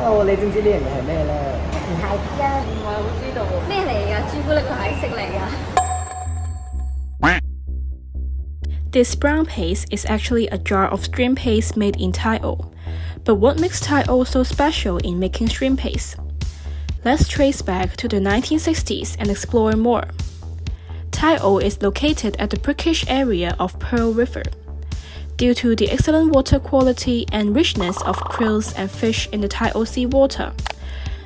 Hello，你知唔知呢樣嘢係咩咧？唔係知啊，唔係好知道喎。咩嚟㗎？朱古力奶昔嚟㗎。This brown paste is actually a jar of shrimp paste made in Thai-O. But what makes Thai-O so special in making shrimp paste? Let's trace back to the 1960s and explore more. Thai-O is located at the brackish area of Pearl River. Due to the excellent water quality and richness of krills and fish in the Thai-O sea water,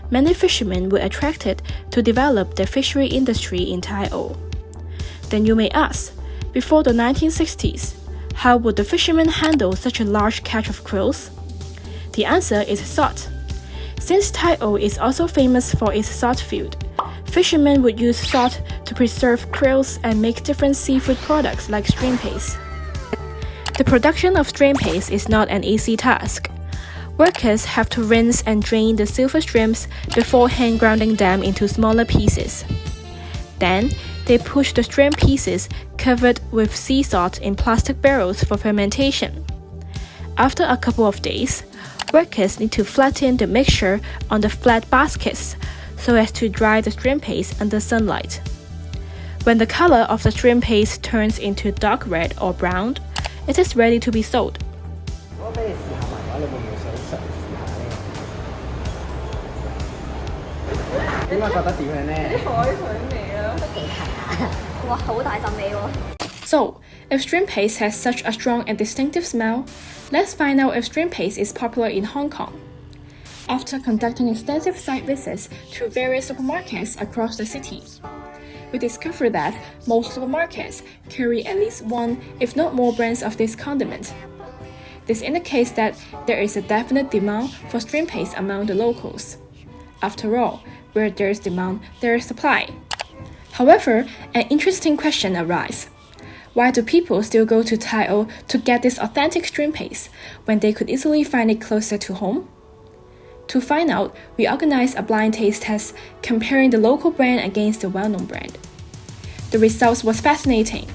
many fishermen were attracted to develop the fishery industry in Thai-O. Then you may ask, before the 1960s, how would the fishermen handle such a large catch of krills? The answer is salt. Since Thai-O is also famous for its salt field, fishermen would use salt to preserve krills and make different seafood products like shrimp paste. The production of shrimp paste is not an easy task. Workers have to rinse and drain the silver shrimps before hand grinding them into smaller pieces. Then, they push the shrimp pieces covered with sea salt in plastic barrels for fermentation. After a couple of days, workers need to flatten the mixture on the flat baskets so as to dry the shrimp paste under sunlight. When the color of the shrimp paste turns into dark red or brown, it is ready to be sold. 我俾你試下埋話，你會唔會想嘗試下咧？點解覺得點樣咧？啲海水味啊，都幾近啊！哇，好大陣味喎！ So, if shrimp paste has such a strong and distinctive smell, let's find out if shrimp paste is popular in Hong Kong. After conducting extensive site visits to various supermarkets across the city, we discovered that most supermarkets carry at least one, if not more, brands of this condiment. This indicates that there is a definite demand for shrimp paste among the locals. After all, where there is demand, there is supply. However, an interesting question arises. Why do people still go to Thai-O to get this authentic shrimp paste when they could easily find it closer to home? To find out, we organized a blind taste test comparing the local brand against the well-known brand. The results was fascinating.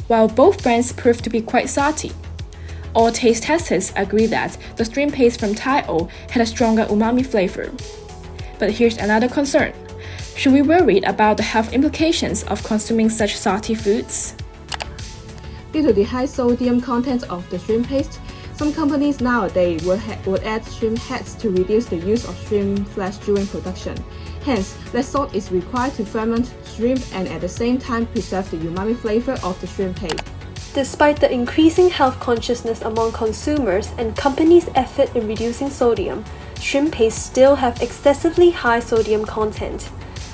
While both brands proved to be quite salty, all taste testers agree that the shrimp paste from Thai-O had a stronger umami flavor. But here's another concern. Should we worry about the health implications of consuming such salty foods? Due to the high sodium content of the shrimp paste, some companies nowadays would add shrimp heads to reduce the use of shrimp flesh during production. Hence, less salt is required to ferment shrimp and at the same time preserve the umami flavor of the shrimp paste. Despite the increasing health consciousness among consumers and companies' effort in reducing sodium, shrimp paste still have excessively high sodium content.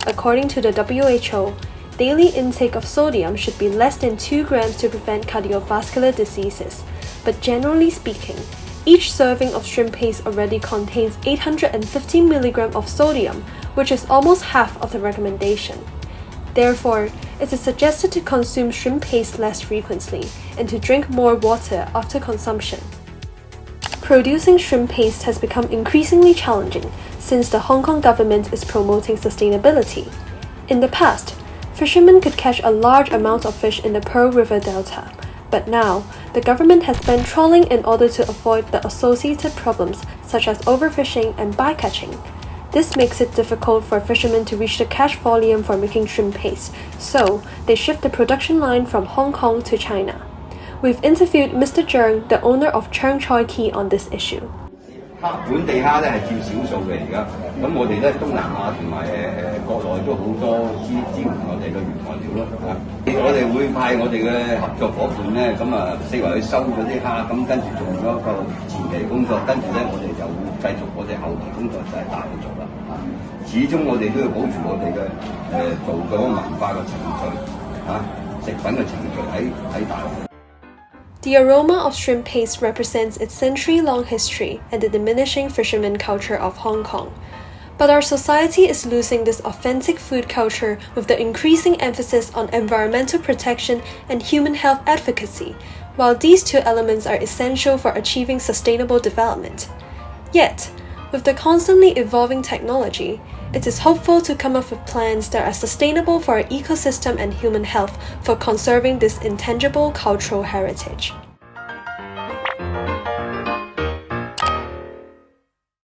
According to the WHO, daily intake of sodium should be less than 2 grams to prevent cardiovascular diseases. But generally speaking, each serving of shrimp paste already contains 850 mg of sodium, which is almost half of the recommendation. Therefore, it is suggested to consume shrimp paste less frequently and to drink more water after consumption. Producing shrimp paste has become increasingly challenging since the Hong Kong government is promoting sustainability. In the past, fishermen could catch a large amount of fish in the Pearl River Delta, but now, the government has banned trawling in order to avoid the associated problems such as overfishing and bycatching. This makes it difficult for fishermen to reach the catch volume for making shrimp paste, so they shift the production line from Hong Kong to China. We've interviewed Mr. Zheng, the owner of Cheng Choi Key, on this issue. 本地蝦咧係佔少數嘅而家，咁我哋咧東南亞同埋國內都好多支援我哋嘅原材料咯嚇。我哋會派我哋嘅合作伙伴咧，咁啊四圍去收嗰啲蝦，咁跟住做咗一個前期工作，跟住咧我哋就會繼續我哋後期工作就係大去做啦嚇。始終我哋都要保住我哋嘅做嗰個文化嘅程序嚇，食品嘅程序喺大陸。 The aroma of shrimp paste represents its century-long history and the diminishing fisherman culture of Hong Kong. But our society is losing this authentic food culture with the increasing emphasis on environmental protection and human health advocacy, while these two elements are essential for achieving sustainable development. Yet, with the constantly evolving technology, it is hopeful to come up with plans that are sustainable for our ecosystem and human health for conserving this intangible cultural heritage.